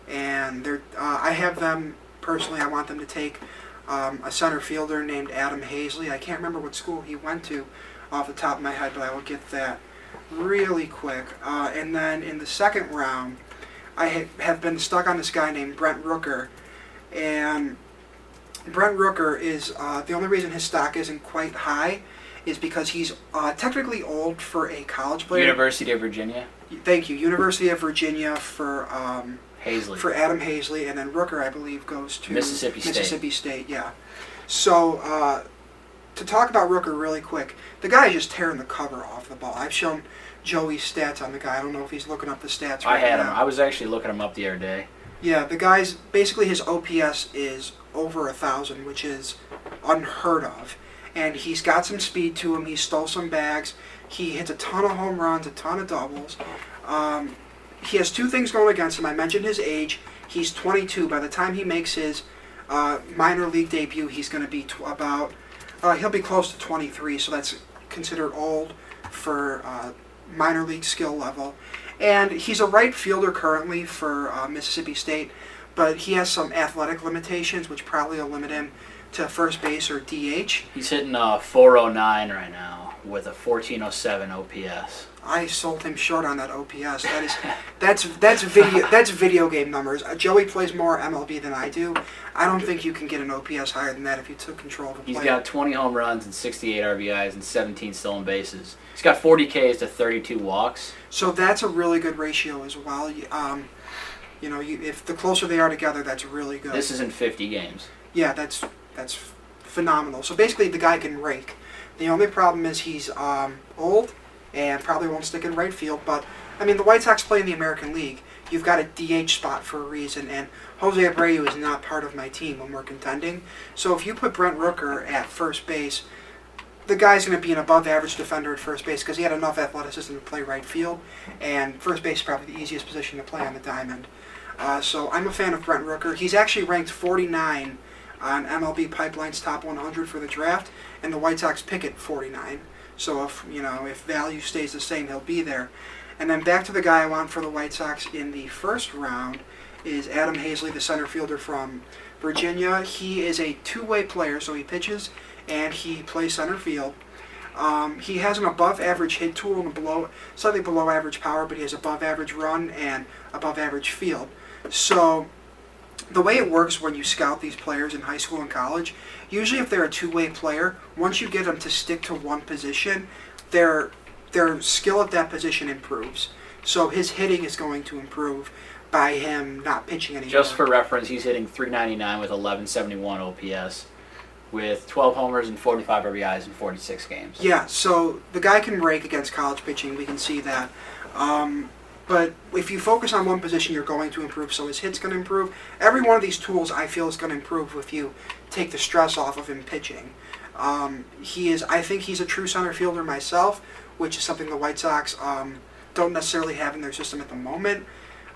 Speaker 4: and I have them, personally, I want them to take a center fielder named Adam Hazley. I can't remember what school he went to off the top of my head, but I will get that really quick. And then in the second round, I have been stuck on this guy named Brent Rooker, and Brent Rooker is, the only reason his stock isn't quite high is because he's technically old for a college player.
Speaker 3: University of Virginia.
Speaker 4: Thank you. University of Virginia for
Speaker 3: Hazley.
Speaker 4: For Adam Hazley, and then Rooker, I believe, goes to
Speaker 3: Mississippi
Speaker 4: State, yeah. So, to talk about Rooker really quick, the guy is just tearing the cover off the ball. I've shown Joey's stats on the guy. I don't know if he's looking up the stats right now.
Speaker 3: I had him. I was actually looking him up the other day.
Speaker 4: Yeah, the guy's, basically his OPS is over 1,000, which is unheard of. And he's got some speed to him. He stole some bags. He hits a ton of home runs, a ton of doubles. He has 2 things going against him. I mentioned his age. He's 22. By the time he makes his minor league debut, he's going to be he'll be close to 23, so that's considered old for minor league skill level. And he's a right fielder currently for Mississippi State, but he has some athletic limitations, which probably will limit him to first base or DH.
Speaker 3: He's hitting 409 right now with a 1407 OPS.
Speaker 4: I sold him short on that OPS. That's video game numbers. Joey plays more MLB than I do. I don't think you can get an OPS higher than that if you took control of the play.
Speaker 3: He's got 20 home runs and 68 RBIs and 17 stolen bases. He's got 40 Ks to 32 walks.
Speaker 4: So that's a really good ratio as well. If the closer they are together, that's really good.
Speaker 3: This is in 50 games.
Speaker 4: Yeah, that's phenomenal. So basically, the guy can rake. The only problem is he's old and probably won't stick in right field. But the White Sox play in the American League. You've got a DH spot for a reason, and Jose Abreu is not part of my team when we're contending. So if you put Brent Rooker at first base, the guy's going to be an above-average defender at first base because he had enough athleticism to play right field, and first base is probably the easiest position to play on the diamond. So I'm a fan of Brent Rooker. He's actually ranked 49 on MLB Pipeline's top 100 for the draft, and the White Sox pick at 49. So if value stays the same, he'll be there. And then back to the guy I want for the White Sox in the first round is Adam Hazley, the center fielder from Virginia. He is a two-way player, so he pitches and he plays center field. He has an above-average hit tool and slightly below-average power, but he has above-average run and above-average field. So the way it works when you scout these players in high school and college, usually if they're a two-way player, once you get them to stick to one position, their skill at that position improves. So his hitting is going to improve by him not pitching anymore.
Speaker 3: Just for reference, he's hitting .399 with 1171 OPS with 12 homers and 45 RBIs in 46 games.
Speaker 4: Yeah, so the guy can rake against college pitching. We can see that. But if you focus on one position, you're going to improve. So his hit's going to improve. Every one of these tools, I feel, is going to improve if you take the stress off of him pitching. I think he's a true center fielder myself, which is something the White Sox don't necessarily have in their system at the moment.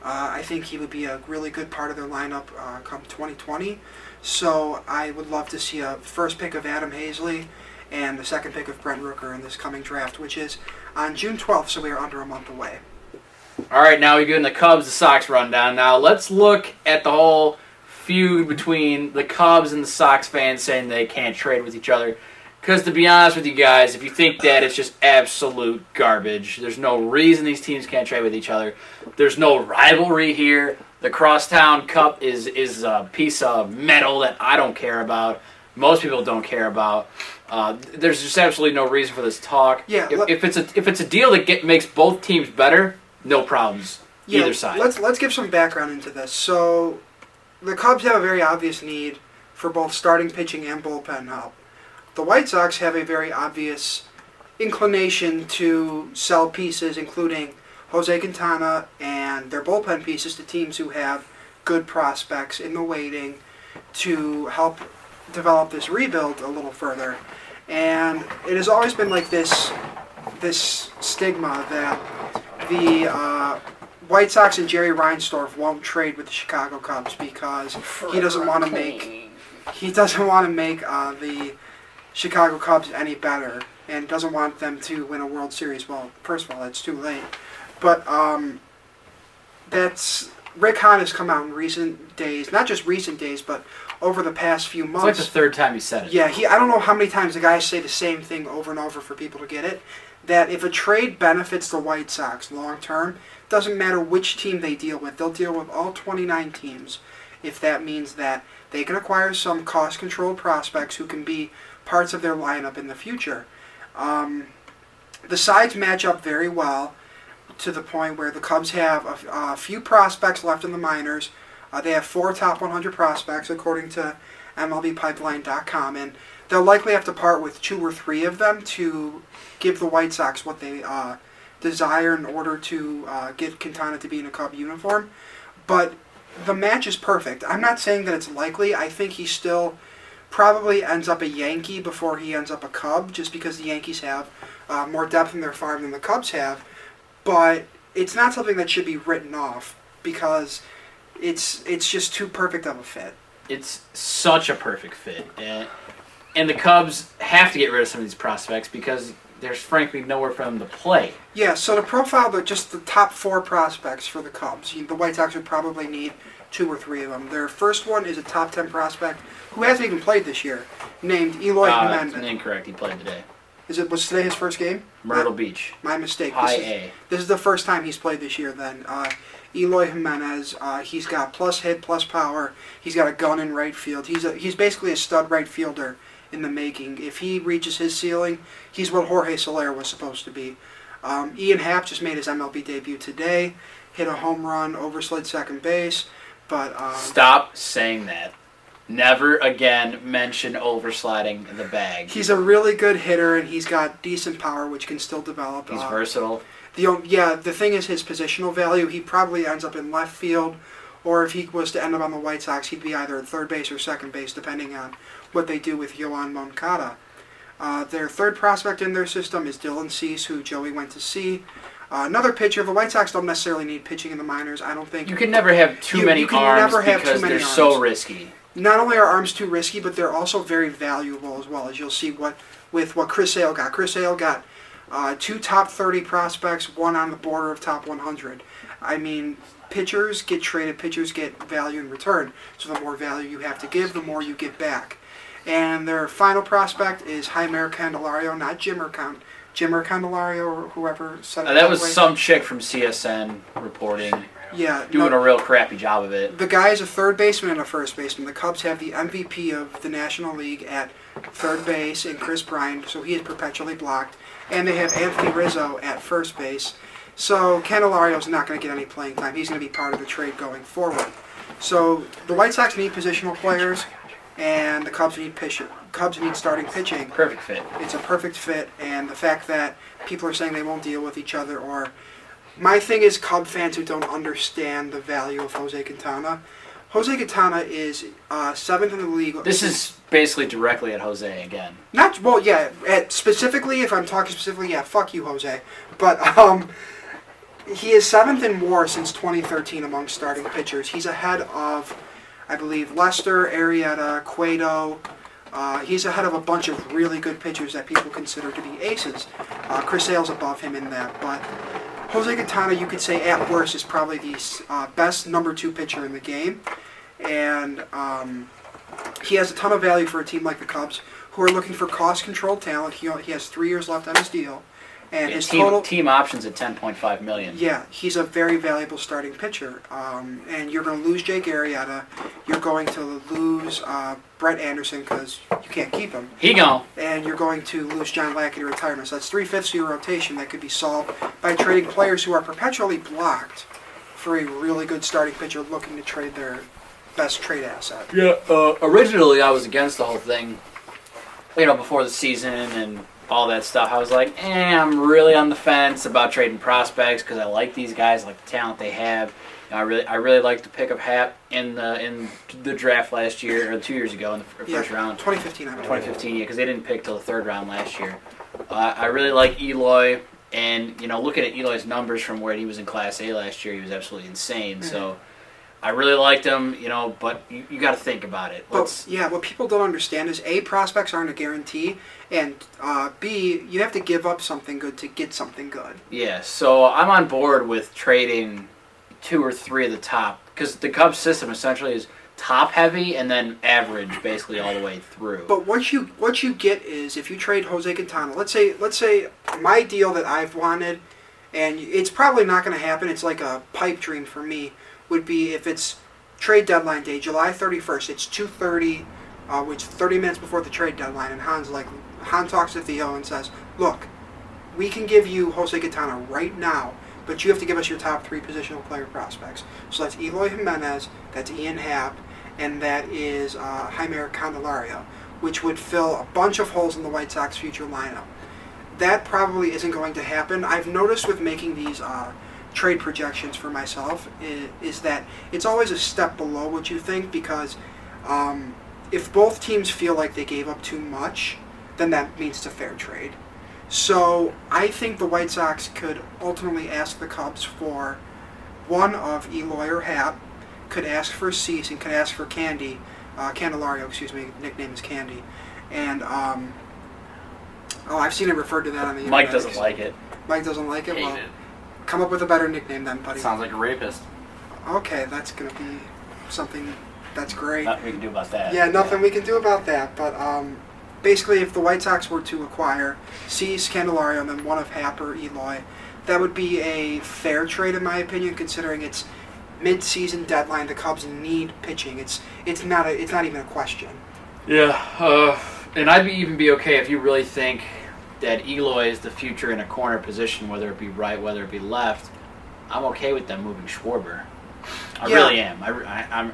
Speaker 4: I think he would be a really good part of their lineup come 2020. So I would love to see a first pick of Adam Hazley and the second pick of Brent Rooker in this coming draft, which is on June 12th, so we are under a month away.
Speaker 3: All right, now we're doing the Cubs, the Sox rundown. Now let's look at the whole feud between the Cubs and the Sox fans saying they can't trade with each other. Because to be honest with you guys, if you think that, it's just absolute garbage. There's no reason these teams can't trade with each other. There's no rivalry here. The Crosstown Cup is a piece of metal that I don't care about. Most people don't care about. There's just absolutely no reason for this talk.
Speaker 4: Yeah,
Speaker 3: if it's a deal that makes both teams better, no problems. Either side.
Speaker 4: Let's give some background into this. So the Cubs have a very obvious need for both starting pitching and bullpen help. The White Sox have a very obvious inclination to sell pieces, including Jose Quintana and their bullpen pieces, to teams who have good prospects in the waiting to help develop this rebuild a little further. And it has always been like this stigma that the White Sox and Jerry Reinsdorf won't trade with the Chicago Cubs because he doesn't want to make the Chicago Cubs any better and doesn't want them to win a World Series. Well, first of all, it's too late. But Rick Hahn has come out in recent days, not just recent days, but over the past few months.
Speaker 3: It's like the third time he said it.
Speaker 4: Yeah, I don't know how many times the guys say the same thing over and over for people to get it, that if a trade benefits the White Sox long term, doesn't matter which team they deal with, they'll deal with all 29 teams if that means that they can acquire some cost-controlled prospects who can be parts of their lineup in the future. The sides match up very well to the point where the Cubs have a few prospects left in the minors. They have 4 top 100 prospects according to MLBpipeline.com, and they'll likely have to part with 2 or 3 of them to give the White Sox what they desire in order to get Quintana to be in a Cub uniform. But the match is perfect. I'm not saying that it's likely. I think he still probably ends up a Yankee before he ends up a Cub, just because the Yankees have more depth in their farm than the Cubs have. But it's not something that should be written off because it's just too perfect of a fit.
Speaker 3: It's such a perfect fit. And the Cubs have to get rid of some of these prospects because there's frankly nowhere for them to play.
Speaker 4: Yeah, so to profile just the top 4 prospects for the Cubs, the White Sox would probably need 2 or 3 of them. Their first one is a top 10 prospect who hasn't even played this year, named Eloy Jimenez.
Speaker 3: That's incorrect. He played today.
Speaker 4: Was today his first game?
Speaker 3: Myrtle Beach.
Speaker 4: My mistake.
Speaker 3: High A.
Speaker 4: This is the first time he's played this year then. Eloy Jimenez, he's got plus hit, plus power. He's got a gun in right field. He's basically a stud right fielder in the making. If he reaches his ceiling, he's what Jorge Soler was supposed to be. Ian Happ just made his MLB debut today, hit a home run, overslid second base, but...
Speaker 3: Stop saying that. Never again mention oversliding the bag.
Speaker 4: He's a really good hitter, and he's got decent power, which can still develop.
Speaker 3: He's versatile.
Speaker 4: The thing is his positional value. He probably ends up in left field, or if he was to end up on the White Sox, he'd be either at third base or second base, depending on what they do with Yoan Moncada. Their third prospect in their system is Dylan Cease, who Joey went to see. Another pitcher. The White Sox don't necessarily need pitching in the minors. I don't think.
Speaker 3: You can never have too many arms because they're so risky.
Speaker 4: Not only are arms too risky, but they're also very valuable as well, as you'll see what Chris Sale got. Chris Sale got 2 top 30 prospects, 1 on the border of top 100. I mean, pitchers get traded, pitchers get value in return. So the more value you have to give, the more you get back. And their final prospect is Jeimer Candelario, not Jimmer Candelario, or whoever said it
Speaker 3: that was
Speaker 4: way.
Speaker 3: some chick from CSN reporting.
Speaker 4: Yeah,
Speaker 3: doing a real crappy job of it.
Speaker 4: The guy is a third baseman and a first baseman. The Cubs have the MVP of the National League at third base in Chris Bryant, so he is perpetually blocked. And they have Anthony Rizzo at first base. So Candelario's not going to get any playing time. He's going to be part of the trade going forward. So the White Sox need positional players, and the Cubs need starting pitching.
Speaker 3: Perfect fit.
Speaker 4: It's a perfect fit, and the fact that people are saying they won't deal with each other or My thing is Cub fans who don't understand the value of Jose Quintana. Jose Quintana is 7th in the league.
Speaker 3: This is basically directly at Jose again.
Speaker 4: Specifically, if I'm talking specifically, yeah, fuck you, Jose. But he is 7th in WAR since 2013 among starting pitchers. He's ahead of, I believe, Lester, Arrieta, Cueto. He's ahead of a bunch of really good pitchers that people consider to be aces. Chris Sale's above him in that, but Jose Quintana, you could say at worst, is probably the best number 2 pitcher in the game, and he has a ton of value for a team like the Cubs, who are looking for cost-controlled talent. He has 3 years left on his deal, and his
Speaker 3: team options at $10.5 million.
Speaker 4: Yeah, he's a very valuable starting pitcher, and you're going to lose Jake Arrieta. You're going to lose Brett Anderson because you can't keep him.
Speaker 3: He gone.
Speaker 4: And you're going to lose John Lackey to retirement. So that's 3/5 of your rotation that could be solved by trading players who are perpetually blocked for a really good starting pitcher looking to trade their best trade asset.
Speaker 3: Yeah. Originally, I was against the whole thing. Before the season and all that stuff, I was like, I'm really on the fence about trading prospects because I like these guys, I like the talent they have. I really liked the pick of Hap in the draft last year, or 2 years ago in the first round.
Speaker 4: 2015, I believe.
Speaker 3: 2015, yeah, because they didn't pick till the 3rd round last year. I really like Eloy, and looking at Eloy's numbers from where he was in Class A last year, he was absolutely insane. Mm-hmm. So I really liked him, but you got to think about it.
Speaker 4: But what people don't understand is A, prospects aren't a guarantee, and B, you have to give up something good to get something good.
Speaker 3: Yeah, so I'm on board with trading 2 or 3 of the top, because the Cubs system essentially is top heavy and then average basically all the way through.
Speaker 4: But what you get is if you trade Jose Quintana, let's say my deal that I've wanted, and it's probably not going to happen. It's like a pipe dream for me. Would be if it's trade deadline day, July 31st. It's 2:30, which 30 minutes before the trade deadline, and Han talks to Theo and says, "Look, we can give you Jose Quintana right now, but you have to give us your top 3 positional player prospects." So that's Eloy Jimenez, that's Ian Happ, and that is Jaime Candelario, which would fill a bunch of holes in the White Sox future lineup. That probably isn't going to happen. I've noticed with making these trade projections for myself is that it's always a step below what you think, because if both teams feel like they gave up too much, then that means it's a fair trade. So I think the White Sox could ultimately ask the Cubs for one of Eloy or Happ, could ask for Cease, and could ask for Candelario, nickname is Candy. And I've seen it referred to that on the internet.
Speaker 3: Mike doesn't like it.
Speaker 4: Mike doesn't like it?
Speaker 1: Hate
Speaker 4: Well,
Speaker 1: it.
Speaker 4: come up with a better nickname then, buddy.
Speaker 1: Sounds like a rapist.
Speaker 4: Okay, that's going to be something that's great.
Speaker 3: Nothing we can do about that.
Speaker 4: Yeah, nothing we can do about that. But basically, if the White Sox were to acquire Cease, Candelario, and then one of Happ or Eloy, that would be a fair trade in my opinion, considering it's mid-season deadline. The Cubs need pitching. It's not even a question.
Speaker 3: Yeah, and I'd even be okay if you really think that Eloy is the future in a corner position, whether it be right, whether it be left. I'm okay with them moving Schwarber. I really am.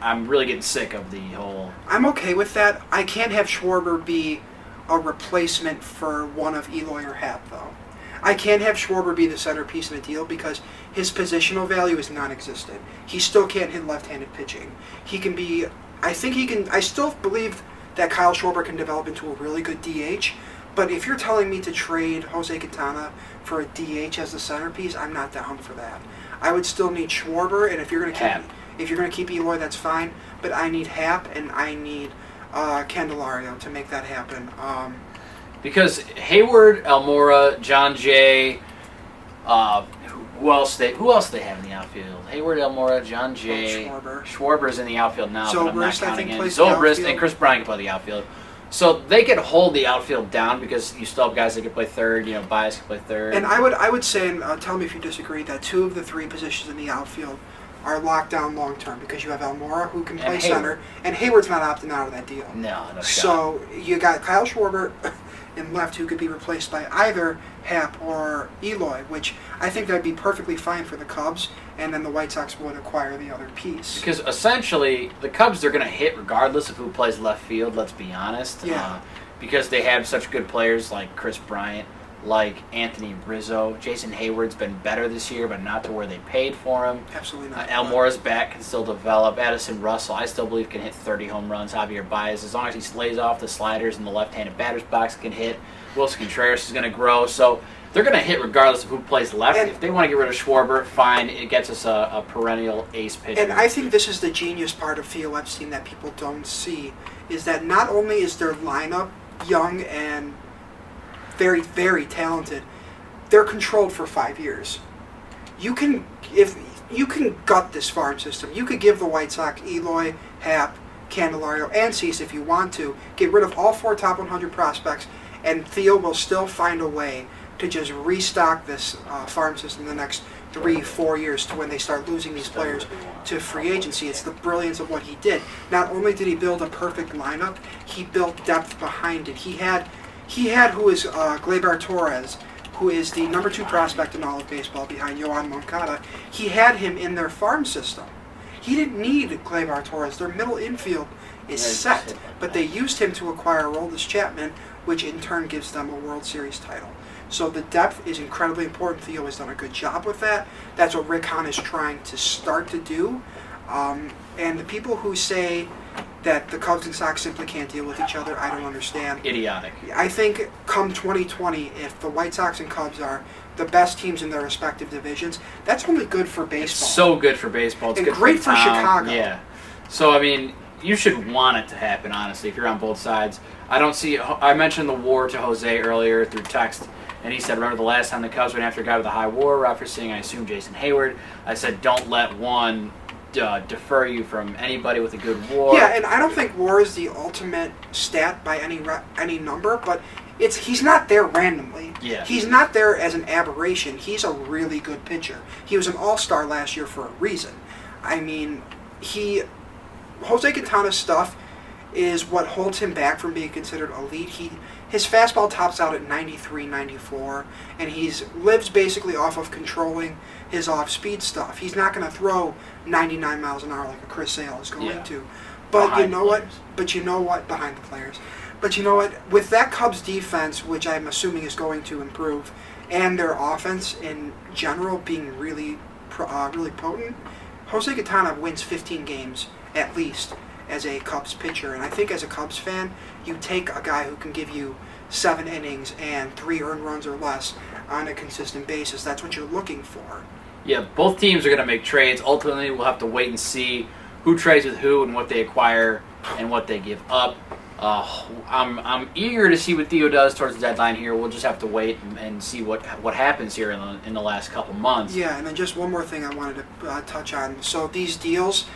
Speaker 3: I'm really getting sick of the whole...
Speaker 4: I'm okay with that. I can't have Schwarber be a replacement for one of Eloy or Happ, though. I can't have Schwarber be the centerpiece in a deal because his positional value is non-existent. He still can't hit left-handed pitching. He can be... I still believe that Kyle Schwarber can develop into a really good DH, but if you're telling me to trade Jose Quintana for a DH as the centerpiece, I'm not down for that. I would still need Schwarber, and if you're going to keep Eloy, that's fine. But I need Happ and I need Candelario to make that happen.
Speaker 3: Because Hayward, Almora, John Jay, who else they have in the outfield? Hayward, Almora, John Jay, Schwarber's in the outfield now, but I'm not counting in. Zobrist and Chris Bryant can play the outfield. So they could hold the outfield down because you still have guys that can play third. Bias can play third.
Speaker 4: And I would say, and tell me if you disagree, that 2 of the 3 positions in the outfield are locked down long term because you have Almora who can play center, and Hayward's not opting out of that deal.
Speaker 3: No shot.
Speaker 4: So you got Kyle Schwarber in left who could be replaced by either Happ or Eloy, which I think that'd be perfectly fine for the Cubs, and then the White Sox would acquire the other piece.
Speaker 3: Because essentially, the Cubs are going to hit regardless of who plays left field, let's be honest.
Speaker 4: Yeah.
Speaker 3: Because they have such good players like Chris Bryant. like Anthony Rizzo. Jason Hayward's been better this year, but not to where they paid for him.
Speaker 4: Absolutely not.
Speaker 3: Elmore's back, can still develop. Addison Russell, I still believe, can hit 30 home runs. Javier Baez, as long as he lays off the sliders in the left-handed batter's box, can hit. Wilson Contreras is going to grow. So they're going to hit regardless of who plays left. And if they want to get rid of Schwarber, fine. It gets us a perennial ace pitcher.
Speaker 4: And I think this is the genius part of Theo Epstein that people don't see, is that not only is their lineup young and very, very talented, they're controlled for 5 years. You can gut this farm system. You could give the White Sox Eloy, Happ, Candelario, and Cease if you want to. Get rid of all 4 top 100 prospects, and Theo will still find a way to just restock this farm system in the next 3-4 years to when they start losing these players to free agency. It's the brilliance of what he did. Not only did he build a perfect lineup, he built depth behind it. He had who is Gleyber Torres, who is the number 2 prospect in all of baseball behind Yohan Moncada. He had him in their farm system. He didn't need Gleyber Torres. Their middle infield is set, but they used him to acquire Aroldis Chapman, which in turn gives them a World Series title. So the depth is incredibly important. Theo has done a good job with that. That's what Rick Hahn is trying to start to do. And the people who say that the Cubs and Sox simply can't deal with each other, I don't understand.
Speaker 3: Idiotic.
Speaker 4: I think come 2020, if the White Sox and Cubs are the best teams in their respective divisions, that's only good for baseball.
Speaker 3: It's so good for baseball. It's
Speaker 4: and
Speaker 3: good
Speaker 4: great for Chicago.
Speaker 3: Yeah. So, I mean, you should want it to happen, honestly, if you're on both sides. I mentioned the war to Jose earlier through text, and he said, remember the last time the Cubs went after a guy with a high war, referencing, I assume, Jason Hayward. I said, don't let one defer you from anybody with a good war.
Speaker 4: Yeah, and I don't think war is the ultimate stat by any number, but he's not there randomly.
Speaker 3: Yeah.
Speaker 4: He's not there as an aberration. He's a really good pitcher. He was an all-star last year for a reason. I mean, Jose Quintana's stuff is what holds him back from being considered elite. His fastball tops out at 93, 94, and he lives basically off of controlling his off-speed stuff. He's not going to throw 99 miles an hour like a Chris Sale is going to. But behind behind the players. But you know what? With that Cubs defense, which I'm assuming is going to improve, and their offense in general being really potent, Jose Quintana wins 15 games at least as a Cubs pitcher. And I think as a Cubs fan, you take a guy who can give you 7 innings and 3 earned runs or less on a consistent basis. That's what you're looking for.
Speaker 3: Yeah, both teams are going to make trades. Ultimately, we'll have to wait and see who trades with who and what they acquire and what they give up. I'm eager to see what Theo does towards the deadline here. We'll just have to wait and see what happens here in the last couple months.
Speaker 4: Yeah, and then just one more thing I wanted to touch on. So these deals,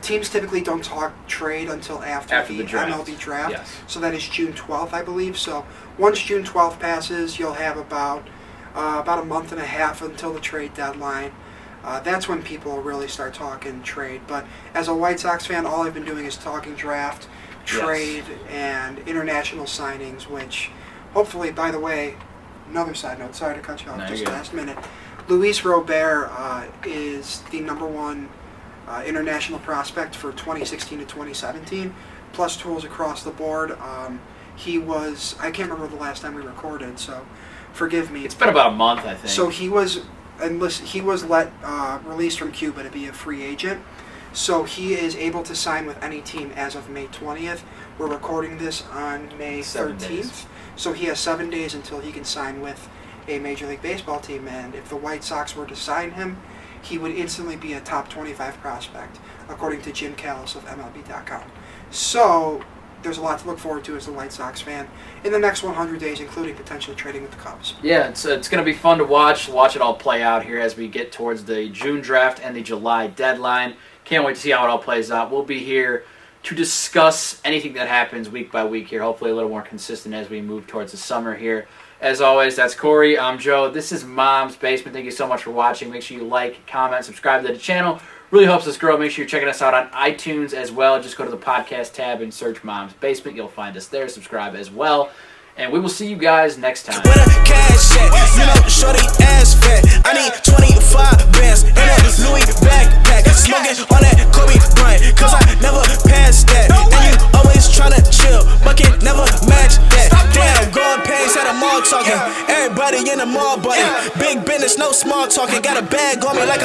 Speaker 4: teams typically don't talk trade until after the
Speaker 3: draft.
Speaker 4: MLB draft.
Speaker 3: Yes.
Speaker 4: So that is June 12th, I believe. So once June 12th passes, you'll have about a month and a half until the trade deadline. That's when people really start talking trade. But as a White Sox fan, all I've been doing is talking draft, trade, and international signings, which hopefully, by the way, another side note, sorry to cut you off just last minute, Luis Robert is the number 1 international prospect for 2016 to 2017, plus tools across the board. He was, I can't remember the last time we recorded, so forgive me.
Speaker 3: It's been about a month, I think.
Speaker 4: So he was released from Cuba to be a free agent. So he is able to sign with any team as of May 20th. We're recording this on May 13th. So he has 7 days until he can sign with a Major League Baseball team. And if the White Sox were to sign him, he would instantly be a top 25 prospect, according to Jim Callis of MLB.com. So there's a lot to look forward to as a White Sox fan in the next 100 days, including potentially trading with the Cubs.
Speaker 3: Yeah, it's going to be fun to watch it all play out here as we get towards the June draft and the July deadline. Can't wait to see how it all plays out. We'll be here to discuss anything that happens week by week here, hopefully a little more consistent as we move towards the summer here. As always, that's Corey. I'm Joe. This is Mom's Basement. Thank you so much for watching. Make sure you like, comment, subscribe to the channel. Really helps us grow. Make sure you're checking us out on iTunes as well. Just go to the podcast tab and search Mom's Basement. You'll find us there. Subscribe as well. And we will see you guys next time.
Speaker 2: Where the cash at? You know, shorty ass fat. I need 25 bands in a Louis backpack. Smoking on that Kobe Bryant, cause I never passed that. And you always tryna chill, but can never match that. Damn, growing pains at a mall talking. Everybody
Speaker 5: small talking. Got a bag on me like I'm